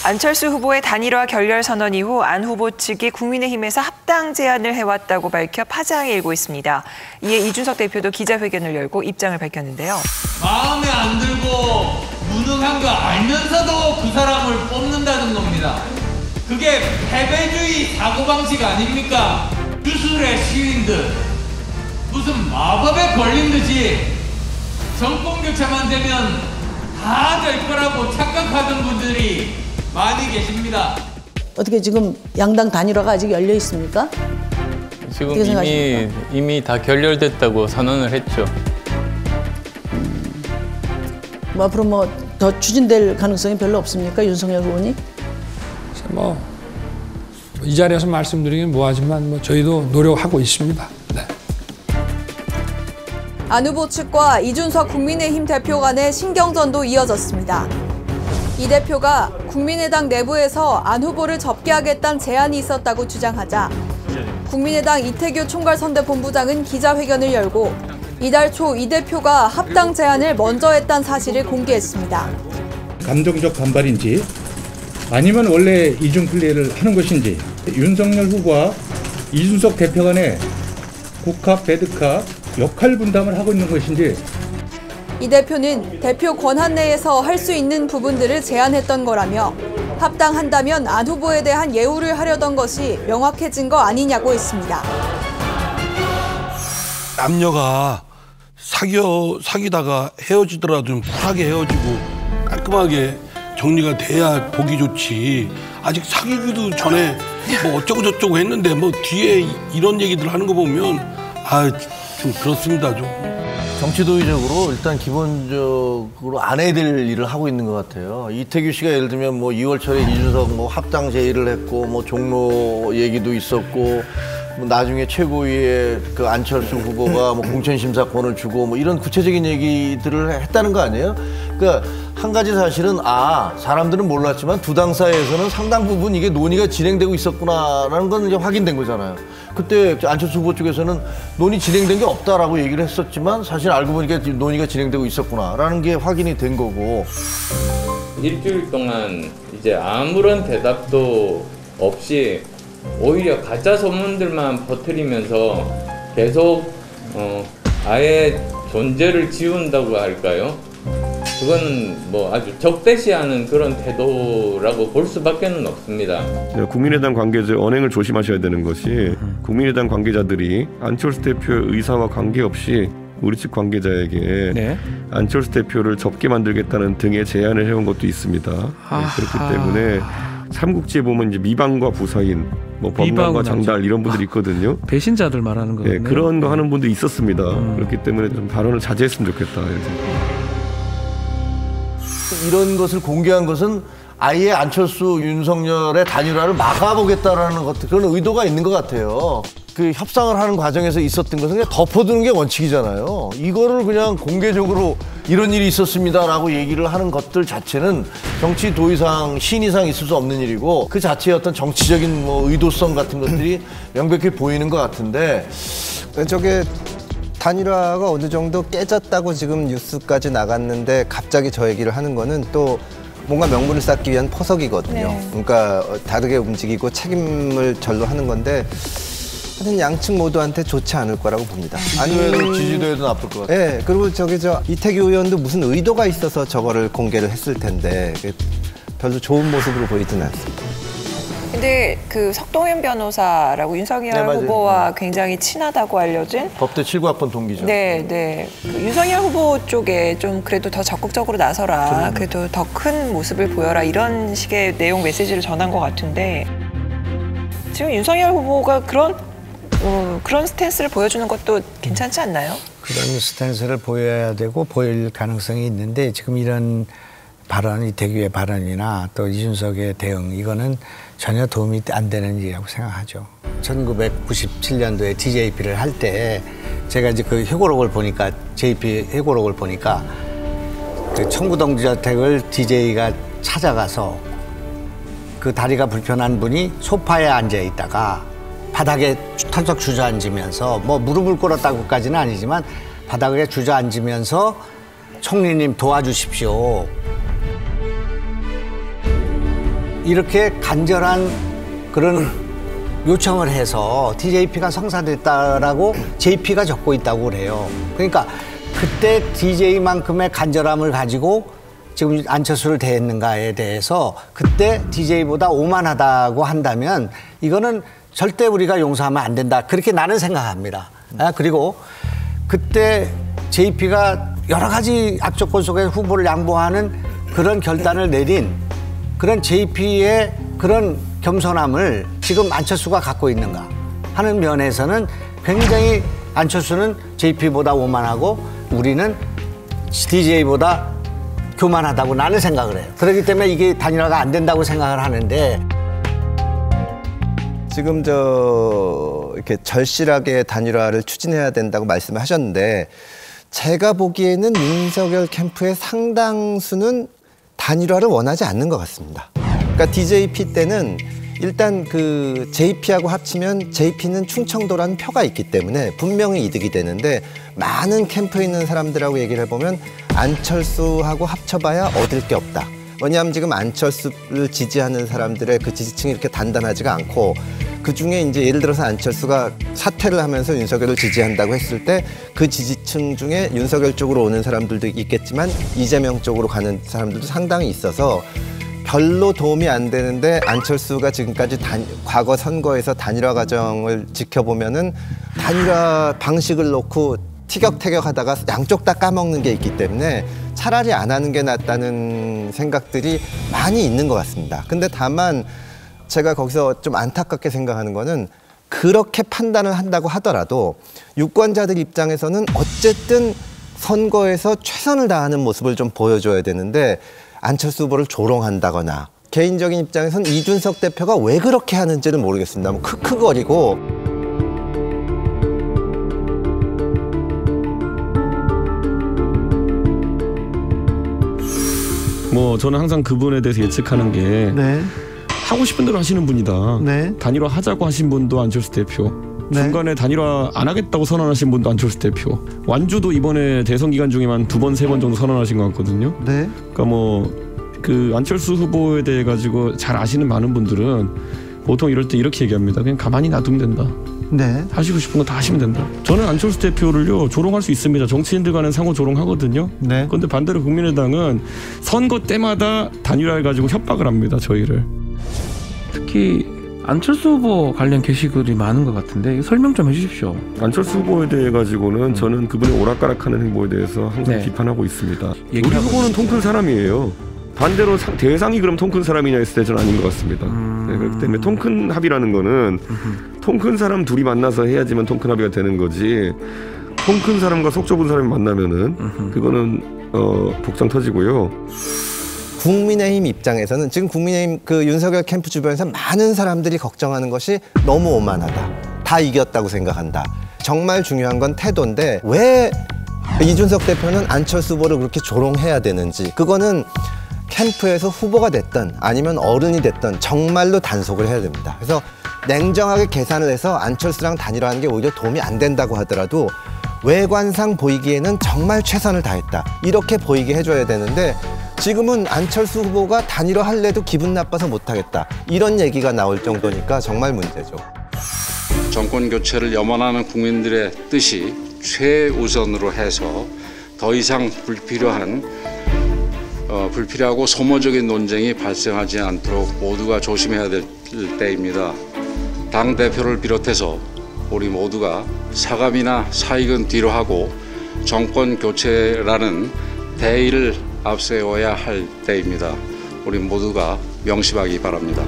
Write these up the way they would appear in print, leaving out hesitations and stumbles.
안철수 후보의 단일화 결렬 선언 이후 안 후보 측이 국민의힘에서 합당 제안을 해왔다고 밝혀 파장이 일고 있습니다. 이에 이준석 대표도 기자회견을 열고 입장을 밝혔는데요. 마음에 안 들고 무능한 거 알면서도 그 사람을 뽑는다는 겁니다. 그게 패배주의 사고방식 아닙니까? 주술의 시인들 무슨 마법에 걸린 듯이 정권 교체만 되면 다 될 거라고 착각하던 분들이 많이 계십니다. 어떻게 지금 양당 단일화가 아직 열려 있습니까? 지금 이미 다 결렬됐다고 선언을 했죠. 뭐 앞으로 더 추진될 가능성이 별로 없습니까, 윤석열 후보님? 이 자리에서 말씀드리긴 뭐하지만 저희도 노력하고 있습니다. 네. 안 후보 측과 이준석 국민의힘 대표 간의 신경전도 이어졌습니다. 이 대표가 국민의당 내부에서 안 후보를 접게하겠다는 제안이 있었다고 주장하자 국민의당 이태규 총괄선대본부장은 기자회견을 열고 이달 초 이 대표가 합당 제안을 먼저 했다는 사실을 공개했습니다. 감정적 반발인지 아니면 원래 이중 플레이를 하는 것인지 윤석열 후보와 이준석 대표 간의 국합, 배드캅 역할 분담을 하고 있는 것인지 이 대표는 대표 권한 내에서 할 수 있는 부분들을 제안했던 거라며 합당한다면 안 후보에 대한 예우를 하려던 것이 명확해진 거 아니냐고 했습니다. 남녀가 사귀다가 헤어지더라도 좀 쿨하게 헤어지고 깔끔하게 정리가 돼야 보기 좋지. 아직 사귀기도 전에 뭐 어쩌고 저쩌고 했는데 뒤에 이런 얘기들 하는 거 보면 좀 그렇습니다 좀. 정치도의적으로 일단 기본적으로 안 해야 될 일을 하고 있는 것 같아요. 이태규 씨가 예를 들면 2월 초에 이준석 합당 제의를 했고 종로 얘기도 있었고 나중에 최고위에 그 안철수 후보가 공천심사권을 주고 이런 구체적인 얘기들을 했다는 거 아니에요? 그러니까 한 가지 사실은 사람들은 몰랐지만 두 당 사이에서는 상당 부분 이게 논의가 진행되고 있었구나라는 건 이제 확인된 거잖아요. 그때 안철수 후보 쪽에서는 논의 진행된 게 없다라고 얘기를 했었지만 사실 알고 보니까 논의가 진행되고 있었구나라는 게 확인이 된 거고. 일주일 동안 이제 아무런 대답도 없이 오히려 가짜 소문들만 퍼뜨리면서 계속 아예 존재를 지운다고 할까요? 그거는 아주 적대시하는 그런 태도라고 볼 수밖에는 없습니다. 국민의당 관계자 언행을 조심하셔야 되는 것이 국민의당 관계자들이 안철수 대표의 의사와 관계없이 우리 측 관계자에게 안철수 대표를 접게 만들겠다는 등의 제안을 해온 것도 있습니다. 그렇기 때문에 삼국지에 보면 이제 미방과 부사인, 범람과 장달 이런 분들이 있거든요. 배신자들 말하는 거예요. 그런 거 하는 분도 있었습니다. 그렇기 때문에 좀 발언을 자제했으면 좋겠다. 이런 것을 공개한 것은 아예 안철수, 윤석열의 단일화를 막아보겠다라는 그런 의도가 있는 것 같아요. 그 협상을 하는 과정에서 있었던 것은 그냥 덮어두는 게 원칙이잖아요. 이거를 그냥 공개적으로 이런 일이 있었습니다라고 얘기를 하는 것들 자체는 정치 도의상, 신의상 있을 수 없는 일이고 그 자체의 어떤 정치적인 의도성 같은 것들이 명백히 보이는 것 같은데 저게 단일화가 어느 정도 깨졌다고 지금 뉴스까지 나갔는데 갑자기 저 얘기를 하는 거는 또 뭔가 명분을 쌓기 위한 포석이거든요. 그러니까 다르게 움직이고 책임을 절로 하는 건데 하여튼 양측 모두한테 좋지 않을 거라고 봅니다. 아니면 지지도에도 나쁠 것 같아요. 네, 그리고 이태규 의원도 무슨 의도가 있어서 저거를 공개를 했을 텐데 별로 좋은 모습으로 보이지는 않습니다. 근데 그 석동현 변호사라고 윤석열 후보와 굉장히 친하다고 알려진 법대 7구학번 동기죠. 네. 그 윤석열 후보 쪽에 좀 그래도 더 적극적으로 나서라. 그래도 더 큰 모습을 보여라. 이런 식의 내용 메시지를 전한 것 같은데 지금 윤석열 후보가 그런 스탠스를 보여주는 것도 괜찮지 않나요? 그런 스탠스를 보여야 되고 보일 가능성이 있는데 지금 이런 발언, 이태규의 발언이나 또 이준석의 대응 이거는 전혀 도움이 안 되는 일이라고 생각하죠. 1997년도에 DJP를 할 때 제가 이제 그 회고록을 보니까 JP 회고록을 보니까 그 청구동지주택을 DJ가 찾아가서 그 다리가 불편한 분이 소파에 앉아 있다가 바닥에 털썩 주저앉으면서 무릎을 꿇었다고까지는 아니지만 바닥에 주저앉으면서 총리님 도와주십시오. 이렇게 간절한 그런 요청을 해서 DJP가 성사됐다라고 JP가 적고 있다고 그래요. 그러니까 그때 DJ만큼의 간절함을 가지고 지금 안철수를 대했는가에 대해서 그때 DJ보다 오만하다고 한다면 이거는 절대 우리가 용서하면 안 된다. 그렇게 나는 생각합니다. 그리고 그때 JP가 여러 가지 악조건 속에 후보를 양보하는 그런 결단을 내린 그런 JP의 그런 겸손함을 지금 안철수가 갖고 있는가 하는 면에서는 굉장히 안철수는 JP보다 오만하고 우리는 DJ보다 교만하다고 나는 생각을 해요. 그렇기 때문에 이게 단일화가 안 된다고 생각을 하는데 지금 이렇게 절실하게 단일화를 추진해야 된다고 말씀을 하셨는데 제가 보기에는 윤석열 캠프의 상당수는 단일화를 원하지 않는 것 같습니다. 그러니까 DJP 때는 일단 그 JP하고 합치면 JP는 충청도라는 표가 있기 때문에 분명히 이득이 되는데 많은 캠프에 있는 사람들하고 얘기를 해보면 안철수하고 합쳐봐야 얻을 게 없다. 왜냐하면 지금 안철수를 지지하는 사람들의 그 지지층이 이렇게 단단하지가 않고 그중에 이제 예를 들어서 안철수가 사퇴를 하면서 윤석열을 지지한다고 했을 때 그 지지층 중에 윤석열 쪽으로 오는 사람들도 있겠지만 이재명 쪽으로 가는 사람들도 상당히 있어서 별로 도움이 안 되는데 안철수가 지금까지 과거 선거에서 단일화 과정을 지켜보면은 단일화 방식을 놓고 티격태격하다가 양쪽 다 까먹는 게 있기 때문에 차라리 안 하는 게 낫다는 생각들이 많이 있는 것 같습니다. 근데 다만 제가 거기서 좀 안타깝게 생각하는 거는 그렇게 판단을 한다고 하더라도 유권자들 입장에서는 어쨌든 선거에서 최선을 다하는 모습을 좀 보여줘야 되는데 안철수 후보를 조롱한다거나 개인적인 입장에서는 이준석 대표가 왜 그렇게 하는지는 모르겠습니다. 뭐 크크거리고 뭐 저는 항상 그분에 대해서 예측하는 게 하고 싶은 대로 하시는 분이다. 단일화 하자고 하신 분도 안철수 대표. 중간에 단일화 안 하겠다고 선언하신 분도 안철수 대표. 완주도 이번에 대선 기간 중에만 2번, 3번 정도 선언하신 것 같거든요. 그러니까 뭐 그 안철수 후보에 대해 가지고 잘 아시는 많은 분들은 보통 이럴 때 이렇게 얘기합니다. 그냥 가만히 놔두면 된다. 하시고 싶은 거 다 하시면 된다. 저는 안철수 대표를요 조롱할 수 있습니다. 정치인들 간은 상호 조롱하거든요. 그런데 반대로 국민의당은 선거 때마다 단일화해 가지고 협박을 합니다. 저희를. 특히 안철수 후보 관련 게시글이 많은 것 같은데 설명 좀 해주십시오. 안철수 후보에 대해 가지고는 저는 그분의 오락가락하는 행보에 대해서 항상 비판하고 있습니다. 우리 후보는 통 큰 사람이에요. 반대로 대상이 그럼 통 큰 사람이냐 했을 때 저는 아닌 것 같습니다. 그렇기 때문에 통 큰 합의라는 거는 통 큰 사람 둘이 만나서 해야지만 통 큰 합의가 되는 거지 통 큰 사람과 속 좁은 사람이 만나면은 그거는 복장 터지고요. 국민의힘 입장에서는 지금 국민의힘 그 윤석열 캠프 주변에서 많은 사람들이 걱정하는 것이 너무 오만하다. 다 이겼다고 생각한다. 정말 중요한 건 태도인데 왜 이준석 대표는 안철수 후보를 그렇게 조롱해야 되는지 그거는 캠프에서 후보가 됐든 아니면 어른이 됐든 정말로 단속을 해야 됩니다. 그래서 냉정하게 계산을 해서 안철수랑 단일화하는 게 오히려 도움이 안 된다고 하더라도 외관상 보이기에는 정말 최선을 다했다. 이렇게 보이게 해줘야 되는데 지금은 안철수 후보가 단일화 할래도 기분 나빠서 못하겠다. 이런 얘기가 나올 정도니까 정말 문제죠. 정권 교체를 염원하는 국민들의 뜻이 최우선으로 해서 더 이상 불필요하고 소모적인 논쟁이 발생하지 않도록 모두가 조심해야 될 때입니다. 당 대표를 비롯해서 우리 모두가 사감이나 사익은 뒤로 하고 정권 교체라는 대의를 앞세워야 할 때입니다. 우리 모두가 명심하기 바랍니다.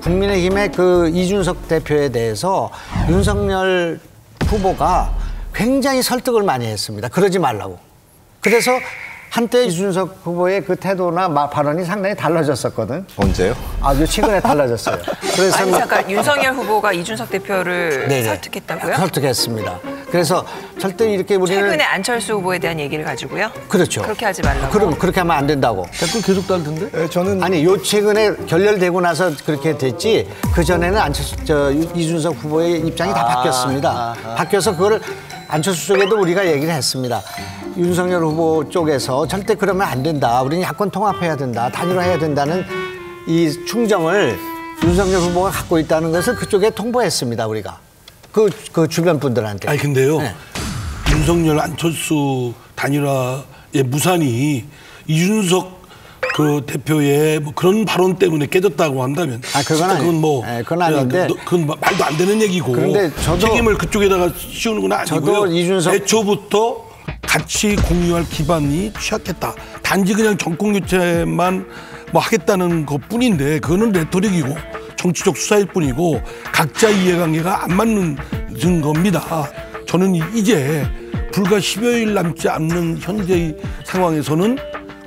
국민의힘의 그 이준석 대표에 대해서 윤석열 후보가 굉장히 설득을 많이 했습니다. 그러지 말라고. 그래서 한때 이준석 후보의 그 태도나 발언이 상당히 달라졌었거든. 언제요? 아주 최근에 달라졌어요. 그래서 아니 잠깐 윤석열 후보가 이준석 대표를 네네. 설득했다고요? 설득했습니다. 그래서 절대 이렇게 우리는 최근에 안철수 후보에 대한 얘기를 가지고요? 그렇죠. 그렇게 하지 말라고. 그럼 그렇게 하면 안 된다고. 댓글 계속 달던데? 네, 저는 아니 요 최근에 결렬되고 나서 그렇게 됐지. 그 전에는 이준석 후보의 입장이 다 바뀌었습니다. 바뀌어서 그걸 안철수 쪽에도 우리가 얘기를 했습니다. 윤석열 후보 쪽에서 절대 그러면 안 된다. 우리는 야권 통합해야 된다. 단일화해야 된다는 이 충정을 윤석열 후보가 갖고 있다는 것을 그쪽에 통보했습니다. 우리가. 그 주변 분들한테. 아니 근데요. 네. 윤석열 안철수 단일화의 무산이 이준석 그 대표의 뭐 그런 발언 때문에 깨졌다고 한다면 그건 아닌데 그건 말도 안 되는 얘기고 그런데 책임을 그쪽에다가 씌우는 건 아니고요. 저도 이준석 애초부터 같이 공유할 기반이 취약했다. 단지 그냥 정권 교체만 뭐 하겠다는 것뿐인데 그거는 레토릭이고 정치적 수사일 뿐이고 각자 이해관계가 안 맞는 겁니다. 저는 이제 불과 10여일 남지 않는 현재의 상황에서는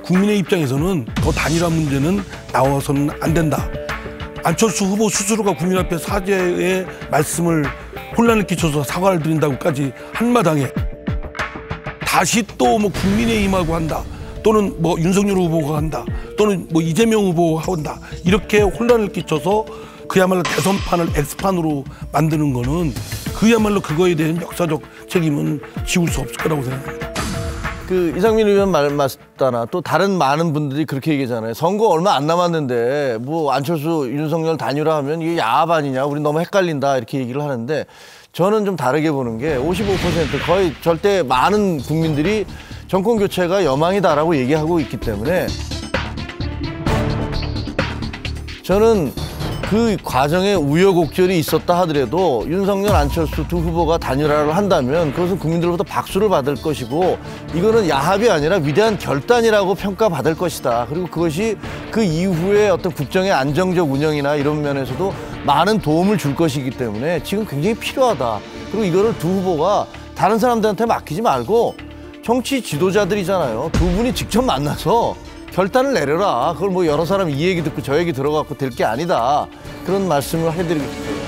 국민의 입장에서는 더 단일화 문제는 나와서는 안 된다. 안철수 후보 스스로가 국민 앞에 사죄의 말씀을 혼란을 끼쳐서 사과를 드린다고까지 한마당에 다시 또 뭐 국민의힘하고 한다. 또는 뭐 윤석열 후보가 한다. 또는 뭐 이재명 후보가 한다. 이렇게 혼란을 끼쳐서 그야말로 대선판을 X판으로 만드는 거는 그야말로 그거에 대한 역사적 책임은 지울 수 없을 거라고 생각합니다. 그 이상민 의원 말 맞다나 또 다른 많은 분들이 그렇게 얘기하잖아요. 선거 얼마 안 남았는데 뭐 안철수 윤석열 단일화하면 이게 야합 아니냐. 우리 너무 헷갈린다 이렇게 얘기를 하는데 저는 좀 다르게 보는 게 55% 거의 절대 많은 국민들이 정권 교체가 여망이다라고 얘기하고 있기 때문에 저는 그 과정에 우여곡절이 있었다 하더라도 윤석열, 안철수 두 후보가 단일화를 한다면 그것은 국민들로부터 박수를 받을 것이고 이거는 야합이 아니라 위대한 결단이라고 평가받을 것이다. 그리고 그것이 그 이후에 어떤 국정의 안정적 운영이나 이런 면에서도 많은 도움을 줄 것이기 때문에 지금 굉장히 필요하다. 그리고 이거를 두 후보가 다른 사람들한테 맡기지 말고 정치 지도자들이잖아요. 두 분이 직접 만나서 결단을 내려라. 그걸 뭐 여러 사람 이 얘기 듣고 저 얘기 들어갖고 될 게 아니다. 그런 말씀을 해드리고 싶어요.